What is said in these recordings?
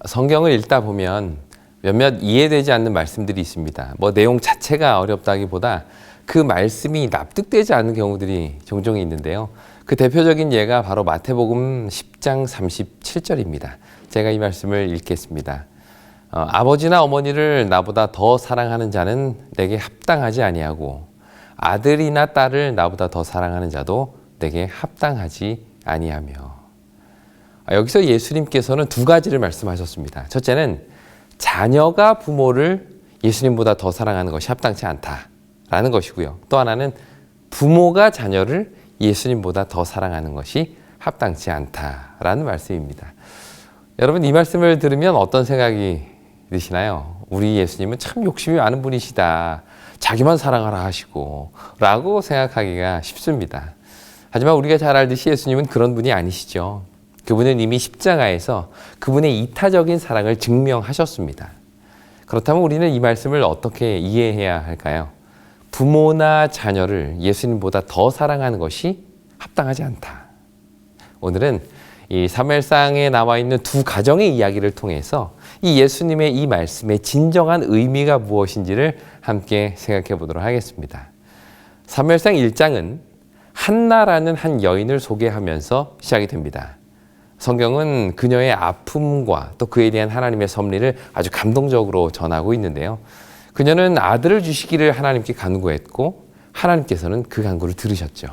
성경을 읽다 보면 몇몇 이해되지 않는 말씀들이 있습니다. 내용 자체가 어렵다기보다 그 말씀이 납득되지 않는 경우들이 종종 있는데요. 그 대표적인 예가 바로 마태복음 10장 37절입니다. 제가 이 말씀을 읽겠습니다. 아버지나 어머니를 나보다 더 사랑하는 자는 내게 합당하지 아니하고 아들이나 딸을 나보다 더 사랑하는 자도 내게 합당하지 아니하며. 여기서 예수님께서는 두 가지를 말씀하셨습니다. 첫째는 자녀가 부모를 예수님보다 더 사랑하는 것이 합당치 않다라는 것이고요. 또 하나는 부모가 자녀를 예수님보다 더 사랑하는 것이 합당치 않다라는 말씀입니다. 여러분, 이 말씀을 들으면 어떤 생각이 드시나요? 우리 예수님은 참 욕심이 많은 분이시다. 자기만 사랑하라 하시고 라고 생각하기가 쉽습니다. 하지만 우리가 잘 알듯이 예수님은 그런 분이 아니시죠. 그분은 이미 십자가에서 그분의 이타적인 사랑을 증명하셨습니다. 그렇다면 우리는 이 말씀을 어떻게 이해해야 할까요? 부모나 자녀를 예수님보다 더 사랑하는 것이 합당하지 않다. 오늘은 이 사무엘상에 나와 있는 두 가정의 이야기를 통해서 이 예수님의 이 말씀의 진정한 의미가 무엇인지를 함께 생각해 보도록 하겠습니다. 사무엘상 1장은 한나라는 한 여인을 소개하면서 시작이 됩니다. 성경은 그녀의 아픔과 또 그에 대한 하나님의 섭리를 아주 감동적으로 전하고 있는데요. 그녀는 아들을 주시기를 하나님께 간구했고 하나님께서는 그 간구를 들으셨죠.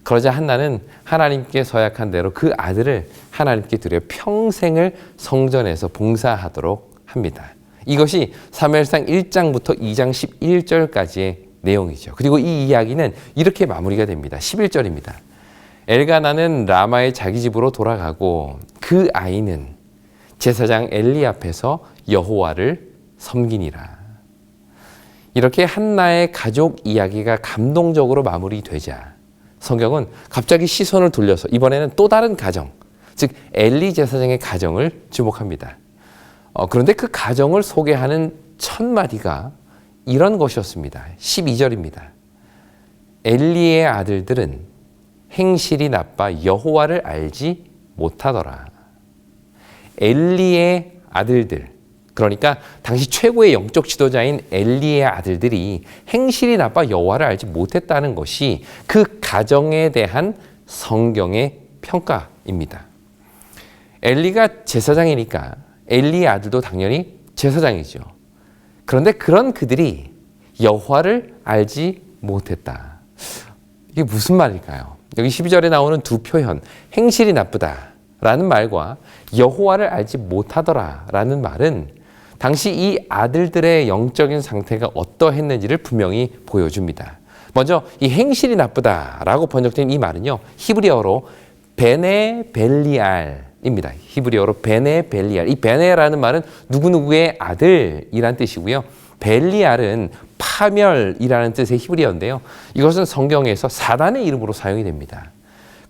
그러자 한나는 하나님께 서약한 대로 그 아들을 하나님께 드려 평생을 성전에서 봉사하도록 합니다. 이것이 사무엘상 1장부터 2장 11절까지의 내용이죠. 그리고 이 이야기는 이렇게 마무리가 됩니다. 11절입니다. 엘가나는 라마의 자기 집으로 돌아가고 그 아이는 제사장 엘리 앞에서 여호와를 섬기니라. 이렇게 한나의 가족 이야기가 감동적으로 마무리되자 성경은 갑자기 시선을 돌려서 이번에는 또 다른 가정, 즉 엘리 제사장의 가정을 주목합니다. 그런데 그 가정을 소개하는 첫 마디가 이런 것이었습니다. 12절입니다. 엘리의 아들들은 행실이 나빠 여호와를 알지 못하더라. 엘리의 아들들, 그러니까 당시 최고의 영적 지도자인 엘리의 아들들이 행실이 나빠 여호와를 알지 못했다는 것이 그 가정에 대한 성경의 평가입니다. 엘리가 제사장이니까 엘리의 아들도 당연히 제사장이죠. 그런데 그런 그들이 여호와를 알지 못했다. 이게 무슨 말일까요? 여기 12절에 나오는 두 표현, 행실이 나쁘다라는 말과 여호와를 알지 못하더라라는 말은 당시 이 아들들의 영적인 상태가 어떠했는지를 분명히 보여줍니다. 먼저 이 행실이 나쁘다라고 번역된 이 말은요, 히브리어로 베네벨리알입니다. 히브리어로 베네벨리알. 이 베네라는 말은 누구누구의 아들이란 뜻이고요. 벨리알은 파멸이라는 뜻의 히브리어인데요. 이것은 성경에서 사단의 이름으로 사용이 됩니다.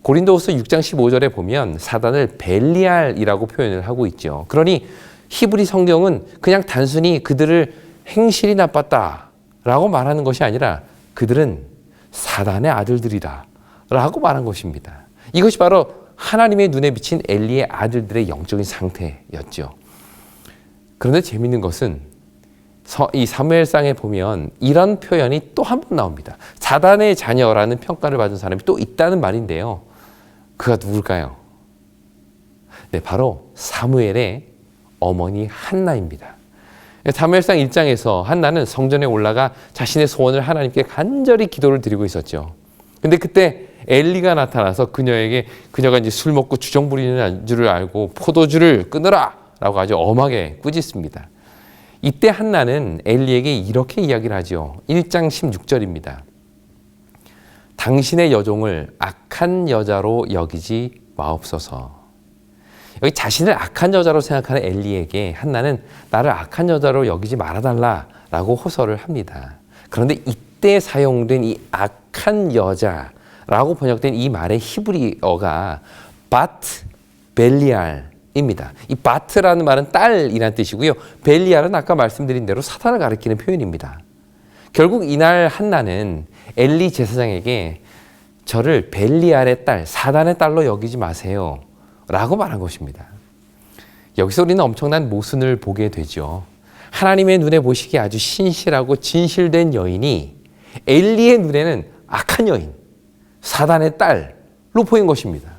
고린도후서 6장 15절에 보면 사단을 벨리알이라고 표현을 하고 있죠. 그러니 히브리 성경은 그냥 단순히 그들을 행실이 나빴다라고 말하는 것이 아니라 그들은 사단의 아들들이다 라고 말한 것입니다. 이것이 바로 하나님의 눈에 비친 엘리의 아들들의 영적인 상태였죠. 그런데 재미있는 것은 이 사무엘상에 보면 이런 표현이 또 한 번 나옵니다. 사단의 자녀라는 평가를 받은 사람이 또 있다는 말인데요. 그가 누굴까요? 네, 바로 사무엘의 어머니 한나입니다. 사무엘상 1장에서 한나는 성전에 올라가 자신의 소원을 하나님께 간절히 기도를 드리고 있었죠. 근데 그때 엘리가 나타나서 그녀가 이제 술 먹고 주정 부리는 줄을 알고 포도주를 끊으라 라고 아주 엄하게 꾸짖습니다. 이때 한나는 엘리에게 이렇게 이야기를 하죠. 1장 16절입니다. 당신의 여종을 악한 여자로 여기지 마옵소서. 여기 자신을 악한 여자로 생각하는 엘리에게 한나는 나를 악한 여자로 여기지 말아달라라고 호소를 합니다. 그런데 이때 사용된 이 악한 여자라고 번역된 이 말의 히브리어가 바트 벨리알입니다. 이 바트라는 말은 딸이란 뜻이고요. 벨리알은 아까 말씀드린 대로 사탄을 가리키는 표현입니다. 결국 이날 한나는 엘리 제사장에게 저를 벨리알의 딸, 사단의 딸로 여기지 마세요 라고 말한 것입니다. 여기서 우리는 엄청난 모순을 보게 되죠. 하나님의 눈에 보시기에 아주 신실하고 진실된 여인이 엘리의 눈에는 악한 여인, 사단의 딸로 보인 것입니다.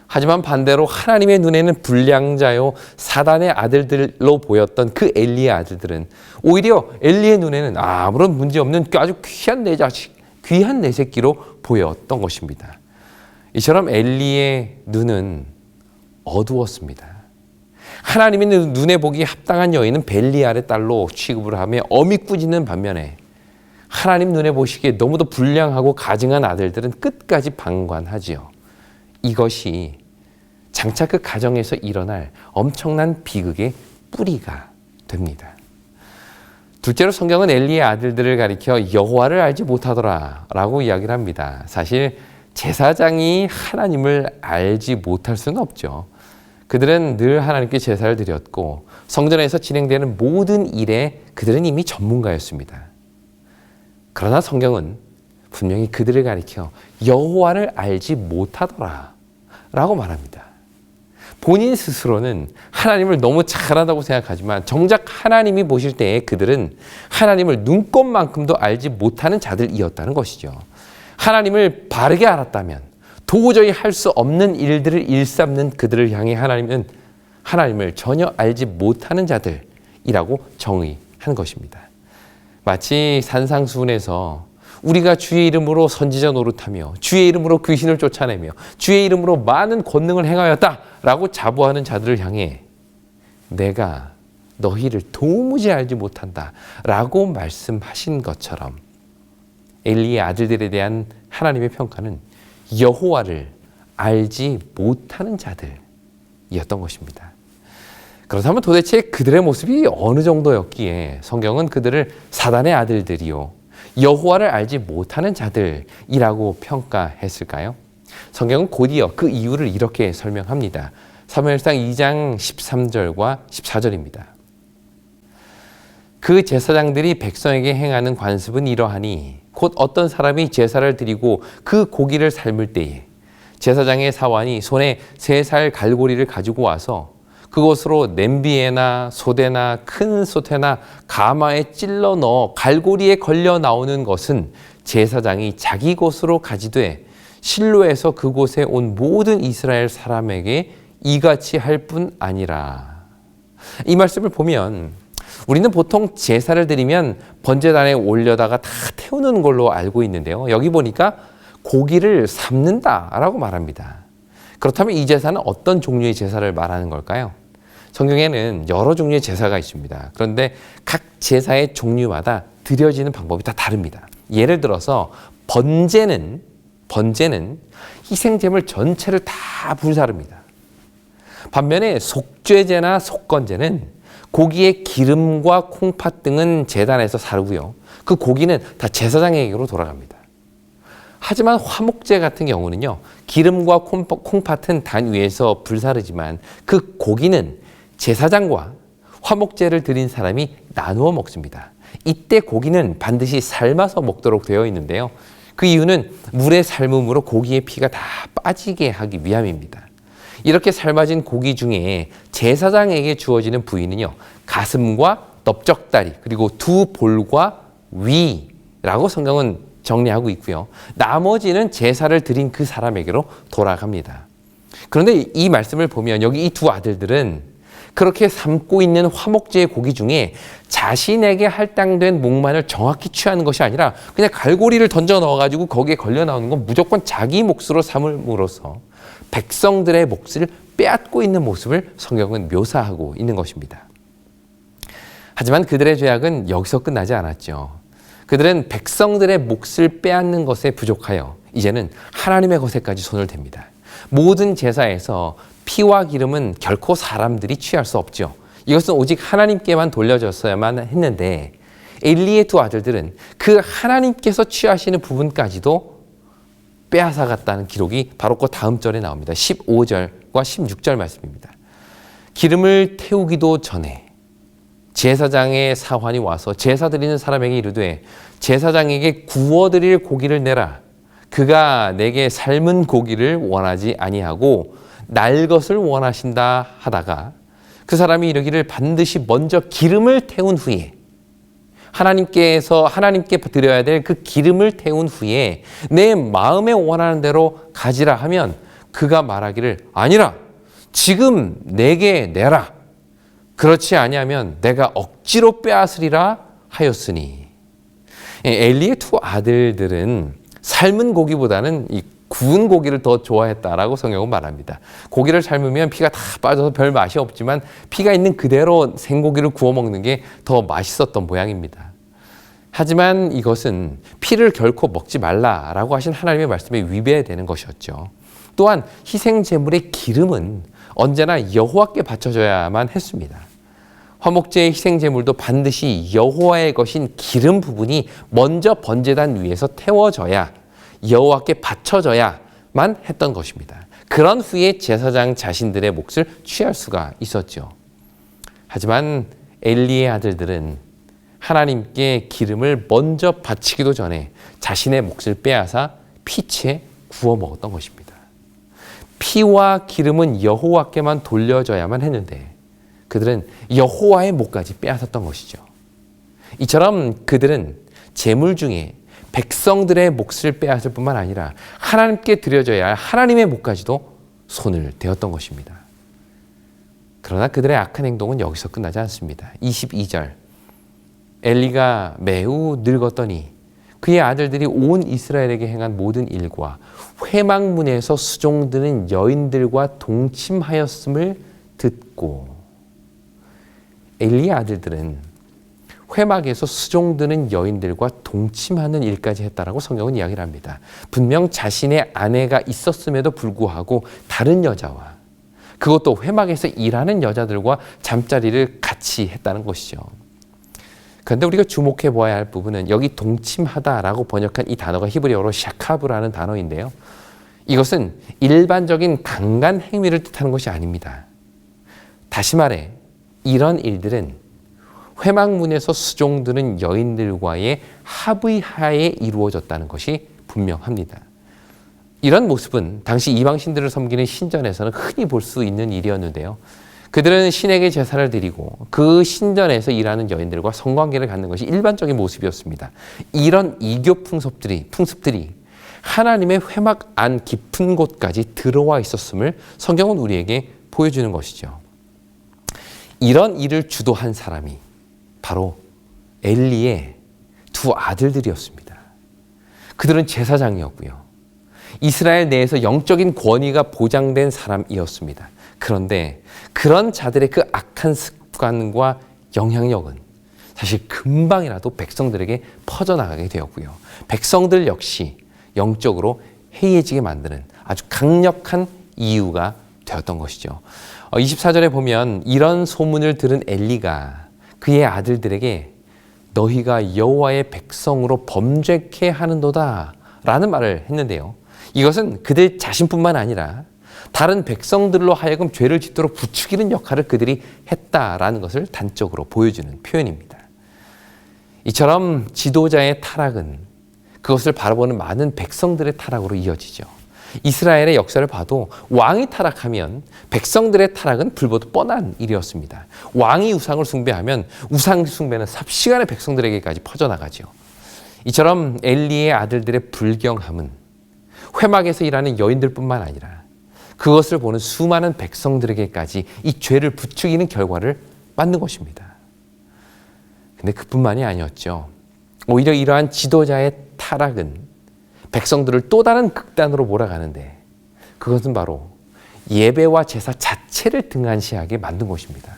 하지만 반대로 하나님의 눈에는 불량자요 사단의 아들들로 보였던 그 엘리의 아들들은 오히려 엘리의 눈에는 아무런 문제없는 아주 귀한 내 자식, 귀한 내 새끼로 보였던 것입니다. 이처럼 엘리의 눈은 어두웠습니다. 하나님의 눈에 보기 합당한 여인은 벨리알의 딸로 취급을 하며 엄히 꾸짖는 반면에 하나님 눈에 보시기에 너무도 불량하고 가증한 아들들은 끝까지 방관하지요. 이것이 장차 그 가정에서 일어날 엄청난 비극의 뿌리가 됩니다. 둘째로 성경은 엘리의 아들들을 가리켜 여호와를 알지 못하더라 라고 이야기를 합니다. 사실 제사장이 하나님을 알지 못할 수는 없죠. 그들은 늘 하나님께 제사를 드렸고 성전에서 진행되는 모든 일에 그들은 이미 전문가였습니다. 그러나 성경은 분명히 그들을 가리켜 여호와를 알지 못하더라 라고 말합니다. 본인 스스로는 하나님을 너무 잘한다고 생각하지만 정작 하나님이 보실 때에 그들은 하나님을 눈꼽만큼도 알지 못하는 자들이었다는 것이죠. 하나님을 바르게 알았다면 도저히 할 수 없는 일들을 일삼는 그들을 향해 하나님은 하나님을 전혀 알지 못하는 자들이라고 정의한 것입니다. 마치 산상수훈에서 우리가 주의 이름으로 선지자 노릇하며 주의 이름으로 귀신을 쫓아내며 주의 이름으로 많은 권능을 행하였다라고 자부하는 자들을 향해 내가 너희를 도무지 알지 못한다라고 말씀하신 것처럼 엘리의 아들들에 대한 하나님의 평가는 여호와를 알지 못하는 자들이었던 것입니다. 그렇다면 도대체 그들의 모습이 어느 정도였기에 성경은 그들을 사단의 아들들이요 여호와를 알지 못하는 자들이라고 평가했을까요? 성경은 곧이어 그 이유를 이렇게 설명합니다. 사무엘상 2장 13절과 14절입니다. 그 제사장들이 백성에게 행하는 관습은 이러하니 곧 어떤 사람이 제사를 드리고 그 고기를 삶을 때에 제사장의 사환이 손에 3살 갈고리를 가지고 와서 그것으로 냄비에나 솥에나 큰 솥에나 가마에 찔러 넣어 갈고리에 걸려 나오는 것은 제사장이 자기 것으로 가지되 실로에서 그곳에 온 모든 이스라엘 사람에게 이같이 할 뿐 아니라. 이 말씀을 보면 우리는 보통 제사를 드리면 번제단에 올려다가 다 태우는 걸로 알고 있는데요. 여기 보니까 고기를 삶는다라고 말합니다. 그렇다면 이 제사는 어떤 종류의 제사를 말하는 걸까요? 성경에는 여러 종류의 제사가 있습니다. 그런데 각 제사의 종류마다 드려지는 방법이 다 다릅니다. 예를 들어서 번제는 희생제물 전체를 다 불사릅니다. 반면에 속죄제나 속건제는 고기의 기름과 콩팥 등은 제단에서 사르고요. 그 고기는 다 제사장에게로 돌아갑니다. 하지만 화목제 같은 경우는요. 기름과 콩팥은 단 위에서 불사르지만 그 고기는 제사장과 화목제를 드린 사람이 나누어 먹습니다. 이때 고기는 반드시 삶아서 먹도록 되어 있는데요. 그 이유는 물의 삶음으로 고기의 피가 다 빠지게 하기 위함입니다. 이렇게 삶아진 고기 중에 제사장에게 주어지는 부위는요. 가슴과 넓적다리 그리고 두 볼과 위라고 성경은 정리하고 있고요. 나머지는 제사를 드린 그 사람에게로 돌아갑니다. 그런데 이 말씀을 보면 여기 이 두 아들들은 그렇게 삶고 있는 화목제의 고기 중에 자신에게 할당된 몫만을 정확히 취하는 것이 아니라 그냥 갈고리를 던져 넣어가지고 거기에 걸려 나오는 건 무조건 자기 몫으로 삼음으로써 백성들의 몫을 빼앗고 있는 모습을 성경은 묘사하고 있는 것입니다. 하지만 그들의 죄악은 여기서 끝나지 않았죠. 그들은 백성들의 몫을 빼앗는 것에 부족하여 이제는 하나님의 것에까지 손을 댑니다. 모든 제사에서 피와 기름은 결코 사람들이 취할 수 없죠. 이것은 오직 하나님께만 돌려졌어야만 했는데 엘리의 두 아들들은 그 하나님께서 취하시는 부분까지도 빼앗아갔다는 기록이 바로 그 다음 절에 나옵니다. 15절과 16절 말씀입니다. 기름을 태우기도 전에 제사장의 사환이 와서 제사 드리는 사람에게 이르되 제사장에게 구워드릴 고기를 내라. 그가 내게 삶은 고기를 원하지 아니하고 날 것을 원하신다 하다가 그 사람이 이르기를 반드시 먼저 기름을 태운 후에 하나님께 드려야 될 그 기름을 태운 후에 내 마음에 원하는 대로 가지라 하면 그가 말하기를 아니라 지금 내게 내라. 그렇지 아니하면 내가 억지로 빼앗으리라 하였으니. 엘리의 두 아들들은 삶은 고기보다는 이 구운 고기를 더 좋아했다라고 성경은 말합니다. 고기를 삶으면 피가 다 빠져서 별 맛이 없지만 피가 있는 그대로 생고기를 구워 먹는 게 더 맛있었던 모양입니다. 하지만 이것은 피를 결코 먹지 말라라고 하신 하나님의 말씀에 위배되는 것이었죠. 또한 희생 제물의 기름은 언제나 여호와께 바쳐져야만 했습니다. 화목제의 희생 제물도 반드시 여호와의 것인 기름 부분이 먼저 번제단 위에서 태워져야 여호와께 바쳐져야만 했던 것입니다. 그런 후에 제사장 자신들의 몫을 취할 수가 있었죠. 하지만 엘리의 아들들은 하나님께 기름을 먼저 바치기도 전에 자신의 몫을 빼앗아 피채 구워 먹었던 것입니다. 피와 기름은 여호와께만 돌려져야만 했는데 그들은 여호와의 몫까지 빼앗았던 것이죠. 이처럼 그들은 제물 중에 백성들의 몫을 빼앗을 뿐만 아니라 하나님께 드려져야 할 하나님의 몫까지도 손을 대었던 것입니다. 그러나 그들의 악한 행동은 여기서 끝나지 않습니다. 22절 엘리가 매우 늙었더니 그의 아들들이 온 이스라엘에게 행한 모든 일과 회막문에서 수종드는 여인들과 동침하였음을 듣고. 엘리의 아들들은 회막에서 수종드는 여인들과 동침하는 일까지 했다라고 성경은 이야기를 합니다. 분명 자신의 아내가 있었음에도 불구하고 다른 여자와 그것도 회막에서 일하는 여자들과 잠자리를 같이 했다는 것이죠. 그런데 우리가 주목해 보아야 할 부분은 여기 동침하다라고 번역한 이 단어가 히브리어로 샤카브라는 단어인데요. 이것은 일반적인 강간 행위를 뜻하는 것이 아닙니다. 다시 말해 이런 일들은 회막문에서 수종드는 여인들과의 합의 하에 이루어졌다는 것이 분명합니다. 이런 모습은 당시 이방신들을 섬기는 신전에서는 흔히 볼 수 있는 일이었는데요. 그들은 신에게 제사를 드리고 그 신전에서 일하는 여인들과 성관계를 갖는 것이 일반적인 모습이었습니다. 이런 이교 풍습들이 하나님의 회막 안 깊은 곳까지 들어와 있었음을 성경은 우리에게 보여주는 것이죠. 이런 일을 주도한 사람이 바로 엘리의 두 아들들이었습니다. 그들은 제사장이었고요. 이스라엘 내에서 영적인 권위가 보장된 사람이었습니다. 그런데 그런 자들의 그 악한 습관과 영향력은 사실 금방이라도 백성들에게 퍼져나가게 되었고요. 백성들 역시 영적으로 해이해지게 만드는 아주 강력한 이유가 되었던 것이죠. 24절에 보면 이런 소문을 들은 엘리가 그의 아들들에게 너희가 여호와의 백성으로 범죄케 하는도다 라는 말을 했는데요. 이것은 그들 자신뿐만 아니라 다른 백성들로 하여금 죄를 짓도록 부추기는 역할을 그들이 했다라는 것을 단적으로 보여주는 표현입니다. 이처럼 지도자의 타락은 그것을 바라보는 많은 백성들의 타락으로 이어지죠. 이스라엘의 역사를 봐도 왕이 타락하면 백성들의 타락은 불보듯 뻔한 일이었습니다. 왕이 우상을 숭배하면 우상 숭배는 삽시간에 백성들에게까지 퍼져나가죠. 이처럼 엘리의 아들들의 불경함은 회막에서 일하는 여인들뿐만 아니라 그것을 보는 수많은 백성들에게까지 이 죄를 부추기는 결과를 맞는 것입니다. 근데 그뿐만이 아니었죠. 오히려 이러한 지도자의 타락은 백성들을 또 다른 극단으로 몰아가는데 그것은 바로 예배와 제사 자체를 등한시하게 만든 것입니다.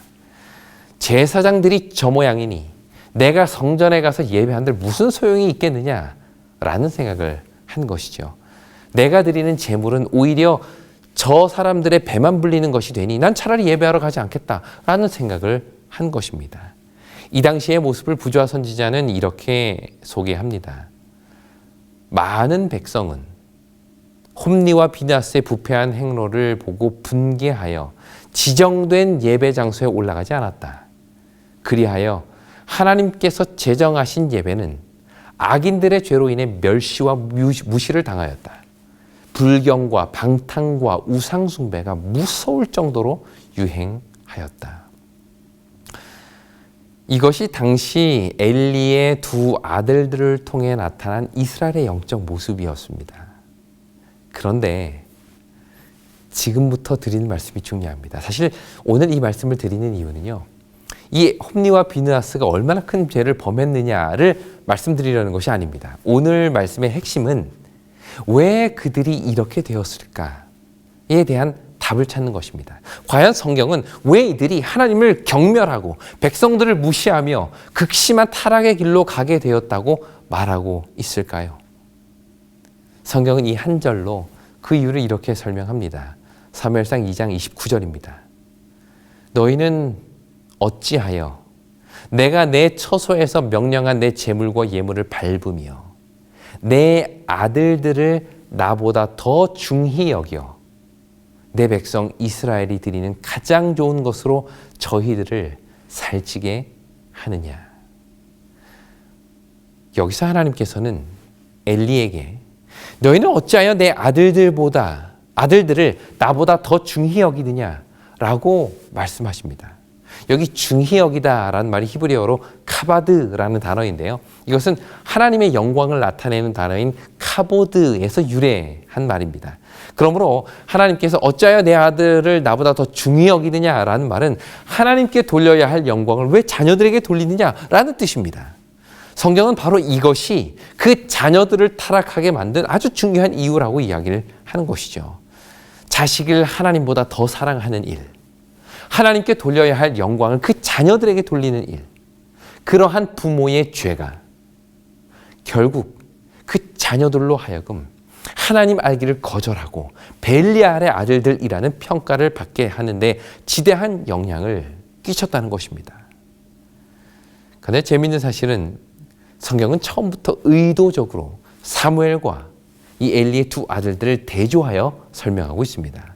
제사장들이 저 모양이니 내가 성전에 가서 예배한들 무슨 소용이 있겠느냐라는 생각을 한 것이죠. 내가 드리는 제물은 오히려 저 사람들의 배만 불리는 것이 되니 난 차라리 예배하러 가지 않겠다라는 생각을 한 것입니다. 이 당시의 모습을 부조화 선지자는 이렇게 소개합니다. 많은 백성은 홈리와 비나스의 부패한 행로를 보고 분개하여 지정된 예배 장소에 올라가지 않았다. 그리하여 하나님께서 제정하신 예배는 악인들의 죄로 인해 멸시와 무시를 당하였다. 불경과 방탕과 우상숭배가 무서울 정도로 유행하였다. 이것이 당시 엘리의 두 아들들을 통해 나타난 이스라엘의 영적 모습이었습니다. 그런데 지금부터 드리는 말씀이 중요합니다. 사실 오늘 이 말씀을 드리는 이유는요, 이 홈리와 비느하스가 얼마나 큰 죄를 범했느냐를 말씀드리려는 것이 아닙니다. 오늘 말씀의 핵심은 왜 그들이 이렇게 되었을까에 대한 답을 찾는 것입니다. 과연 성경은 왜 이들이 하나님을 경멸하고 백성들을 무시하며 극심한 타락의 길로 가게 되었다고 말하고 있을까요? 성경은 이 한 절로 그 이유를 이렇게 설명합니다. 사무엘상 2장 29절입니다. 너희는 어찌하여 내가 내 처소에서 명령한 내 제물과 예물을 밟으며 내 아들들을 나보다 더 중히 여겨 내 백성 이스라엘이 드리는 가장 좋은 것으로 저희들을 살찌게 하느냐. 여기서 하나님께서는 엘리에게 너희는 어찌하여 내 아들들을 나보다 더 중히 여기느냐라고 말씀하십니다. 여기 중히 여기다라는 말이 히브리어로 카바드라는 단어인데요. 이것은 하나님의 영광을 나타내는 단어인 카보드에서 유래한 말입니다. 그러므로 하나님께서 어찌하여 내 아들을 나보다 더 중히 여기느냐라는 말은 하나님께 돌려야 할 영광을 왜 자녀들에게 돌리느냐라는 뜻입니다. 성경은 바로 이것이 그 자녀들을 타락하게 만든 아주 중요한 이유라고 이야기를 하는 것이죠. 자식을 하나님보다 더 사랑하는 일, 하나님께 돌려야 할 영광을 그 자녀들에게 돌리는 일, 그러한 부모의 죄가 결국 그 자녀들로 하여금 하나님 알기를 거절하고 벨리알의 아들들이라는 평가를 받게 하는데 지대한 영향을 끼쳤다는 것입니다. 그런데 재미있는 사실은 성경은 처음부터 의도적으로 사무엘과 이 엘리의 두 아들들을 대조하여 설명하고 있습니다.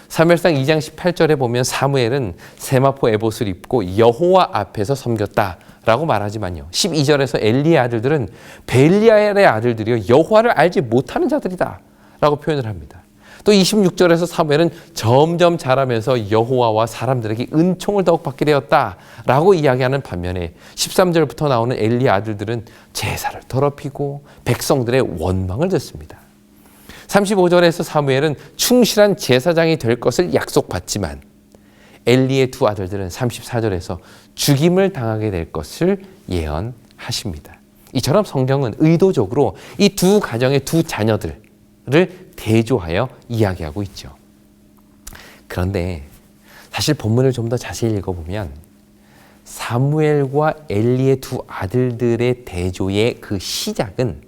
사무엘상 2장 18절에 보면 사무엘은 세마포 에봇을 입고 여호와 앞에서 섬겼다라고 말하지만요, 12절에서 엘리의 아들들은 벨리알의 아들들이요 여호와를 알지 못하는 자들이다 라고 표현을 합니다. 또 26절에서 사무엘은 점점 자라면서 여호와와 사람들에게 은총을 더욱 받게 되었다라고 이야기하는 반면에 13절부터 나오는 엘리의 아들들은 제사를 더럽히고 백성들의 원망을 듣습니다. 35절에서 사무엘은 충실한 제사장이 될 것을 약속받지만 엘리의 두 아들들은 34절에서 죽임을 당하게 될 것을 예언하십니다. 이처럼 성경은 의도적으로 이 두 가정의 두 자녀들을 대조하여 이야기하고 있죠. 그런데 사실 본문을 좀 더 자세히 읽어보면 사무엘과 엘리의 두 아들들의 대조의 그 시작은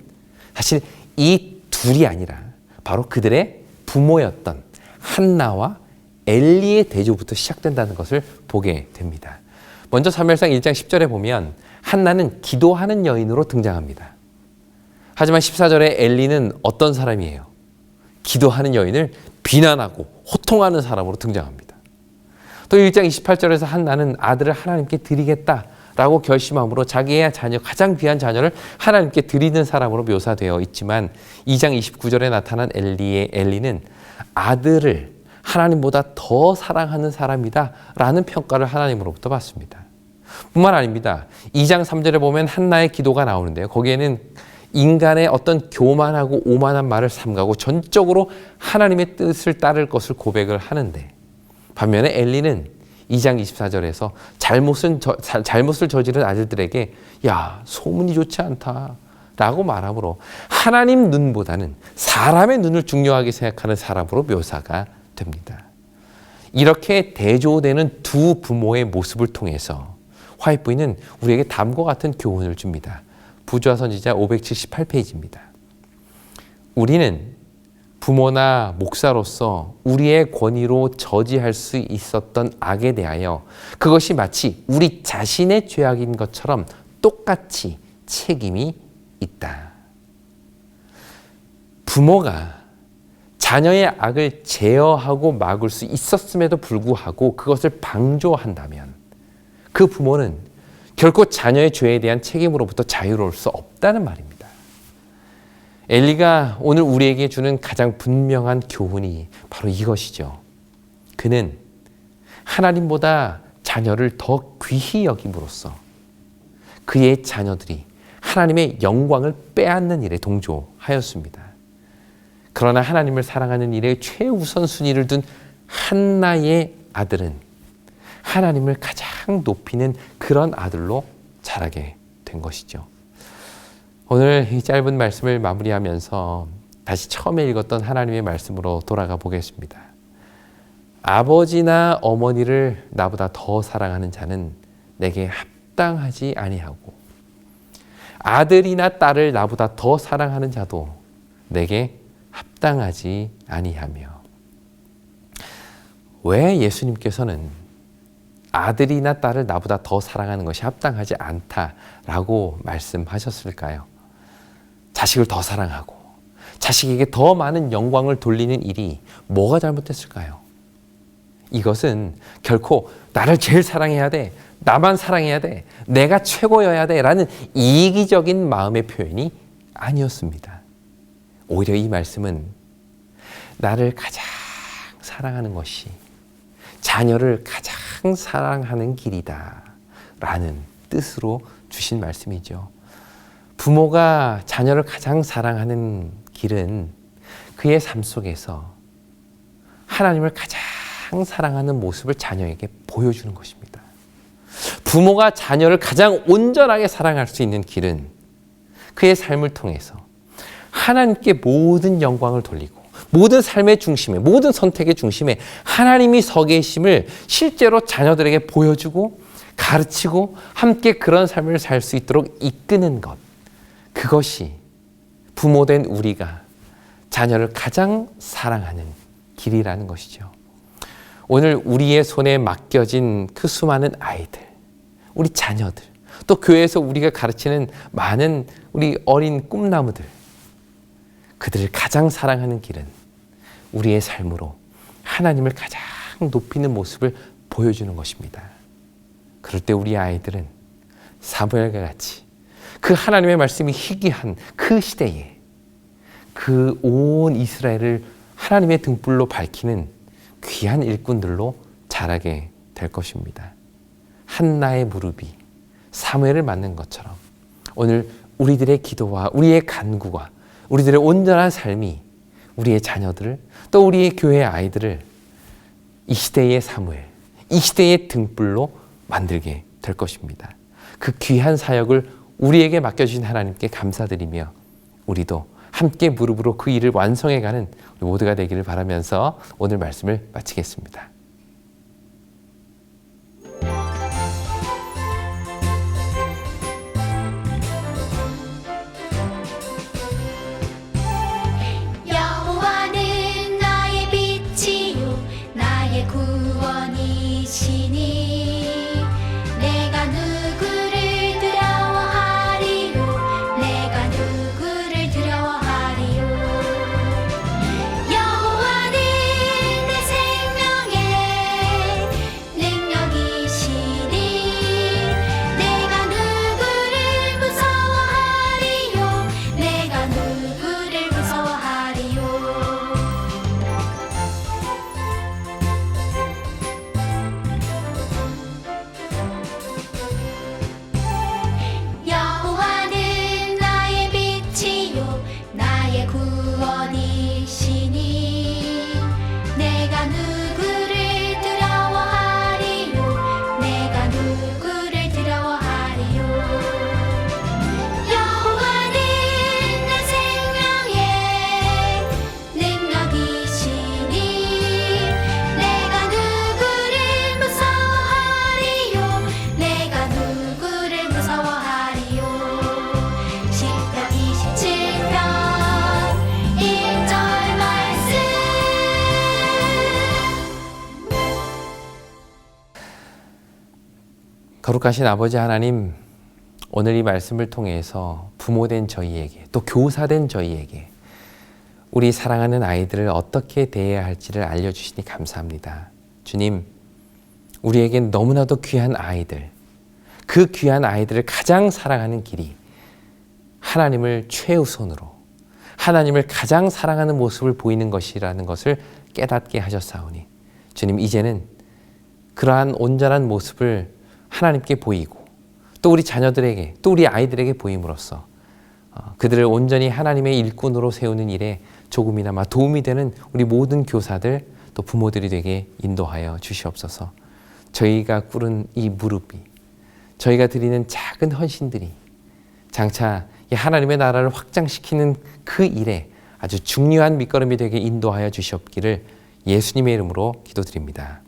사실 이 둘이 아니라 바로 그들의 부모였던 한나와 엘리의 대조부터 시작된다는 것을 보게 됩니다. 먼저 사무엘상 1장 10절에 보면 한나는 기도하는 여인으로 등장합니다. 하지만 14절에 엘리는 어떤 사람이에요? 기도하는 여인을 비난하고 호통하는 사람으로 등장합니다. 또 1장 28절에서 한나는 아들을 하나님께 드리겠다라고 결심함으로 자기의 자녀, 가장 귀한 자녀를 하나님께 드리는 사람으로 묘사되어 있지만 2장 29절에 나타난 엘리는 아들을 하나님보다 더 사랑하는 사람이다 라는 평가를 하나님으로부터 받습니다. 뿐만 아닙니다. 2장 3절에 보면 한나의 기도가 나오는데요. 거기에는 인간의 어떤 교만하고 오만한 말을 삼가고 전적으로 하나님의 뜻을 따를 것을 고백을 하는데, 반면에 엘리는 2장 24절에서 잘못을 저지른 아들들에게 야, 소문이 좋지 않다 라고 말하므로 하나님 눈보다는 사람의 눈을 중요하게 생각하는 사람으로 묘사가 됩니다. 이렇게 대조되는 두 부모의 모습을 통해서 화이트보이는 우리에게 다음과 같은 교훈을 줍니다. 부조화 선지자 578페이지입니다. 우리는 부모나 목사로서 우리의 권위로 저지할 수 있었던 악에 대하여 그것이 마치 우리 자신의 죄악인 것처럼 똑같이 책임이 있다. 부모가 자녀의 악을 제어하고 막을 수 있었음에도 불구하고 그것을 방조한다면 그 부모는 결코 자녀의 죄에 대한 책임으로부터 자유로울 수 없다는 말입니다. 엘리가 오늘 우리에게 주는 가장 분명한 교훈이 바로 이것이죠. 그는 하나님보다 자녀를 더 귀히 여김으로써 그의 자녀들이 하나님의 영광을 빼앗는 일에 동조하였습니다. 그러나 하나님을 사랑하는 일에 최우선 순위를 둔 한나의 아들은 하나님을 가장 높이는 그런 아들로 자라게 된 것이죠. 오늘 이 짧은 말씀을 마무리하면서 다시 처음에 읽었던 하나님의 말씀으로 돌아가 보겠습니다. 아버지나 어머니를 나보다 더 사랑하는 자는 내게 합당하지 아니하고 아들이나 딸을 나보다 더 사랑하는 자도 내게 합당하지 아니하며. 왜 예수님께서는 아들이나 딸을 나보다 더 사랑하는 것이 합당하지 않다라고 말씀하셨을까요? 자식을 더 사랑하고 자식에게 더 많은 영광을 돌리는 일이 뭐가 잘못됐을까요? 이것은 결코 나를 제일 사랑해야 돼, 나만 사랑해야 돼, 내가 최고여야 돼 라는 이기적인 마음의 표현이 아니었습니다. 오히려 이 말씀은 나를 가장 사랑하는 것이 자녀를 가장 사랑하는 길이다 라는 뜻으로 주신 말씀이죠. 부모가 자녀를 가장 사랑하는 길은 그의 삶 속에서 하나님을 가장 사랑하는 모습을 자녀에게 보여주는 것입니다. 부모가 자녀를 가장 온전하게 사랑할 수 있는 길은 그의 삶을 통해서 하나님께 모든 영광을 돌리고 모든 삶의 중심에, 모든 선택의 중심에 하나님이 서 계심을 실제로 자녀들에게 보여주고 가르치고 함께 그런 삶을 살 수 있도록 이끄는 것, 그것이 부모된 우리가 자녀를 가장 사랑하는 길이라는 것이죠. 오늘 우리의 손에 맡겨진 그 수많은 아이들, 우리 자녀들, 또 교회에서 우리가 가르치는 많은 우리 어린 꿈나무들, 그들을 가장 사랑하는 길은 우리의 삶으로 하나님을 가장 높이는 모습을 보여주는 것입니다. 그럴 때 우리 아이들은 사무엘과 같이 그 하나님의 말씀이 희귀한 그 시대에 그 온 이스라엘을 하나님의 등불로 밝히는 귀한 일꾼들로 자라게 될 것입니다. 한나의 무릎이 사무엘을 맞는 것처럼 오늘 우리들의 기도와 우리의 간구와 우리들의 온전한 삶이 우리의 자녀들을 또 우리의 교회의 아이들을 이 시대의 사무엘, 이 시대의 등불로 만들게 될 것입니다. 그 귀한 사역을 우리에게 맡겨주신 하나님께 감사드리며 우리도 함께 무릎으로 그 일을 완성해가는 우리 모두가 되기를 바라면서 오늘 말씀을 마치겠습니다. 여호와는 나의 빛이요 나의 구원이시니 내가 누구를 두려워하리요 내가 누구를 두려워하리요 여호와는 내 생명의 능력이시니 내가 누구를 무서워하리요 내가 누구를 무서워하리요 여호와는 나의 빛이요 나의 구원이시니 내가 누구를 두려워하리요 내가 누구를 두려워하리요 여호와는 내 생명의 능력이시니 내가 누구를 무서워하리요 내가 누구를 무서워하리요 시편 27편 1절 말씀 거룩하신 아버지 하나님, 오늘 이 말씀을 통해서 부모된 저희에게 또 교사된 저희에게 우리 사랑하는 아이들을 어떻게 대해야 할지를 알려주시니 감사합니다. 주님, 우리에겐 너무나도 귀한 아이들, 그 귀한 아이들을 가장 사랑하는 길이 하나님을 최우선으로 하나님을 가장 사랑하는 모습을 보이는 것이라는 것을 깨닫게 하셨사오니 주님, 이제는 그러한 온전한 모습을 하나님께 보이고 또 우리 자녀들에게, 또 우리 아이들에게 보임으로써 그들을 온전히 하나님의 일꾼으로 세우는 일에 조금이나마 도움이 되는 우리 모든 교사들 또 부모들이 되게 인도하여 주시옵소서. 저희가 꿇은 이 무릎이, 저희가 드리는 작은 헌신들이 장차 이 하나님의 나라를 확장시키는 그 일에 아주 중요한 밑거름이 되게 인도하여 주시옵기를 예수님의 이름으로 기도드립니다.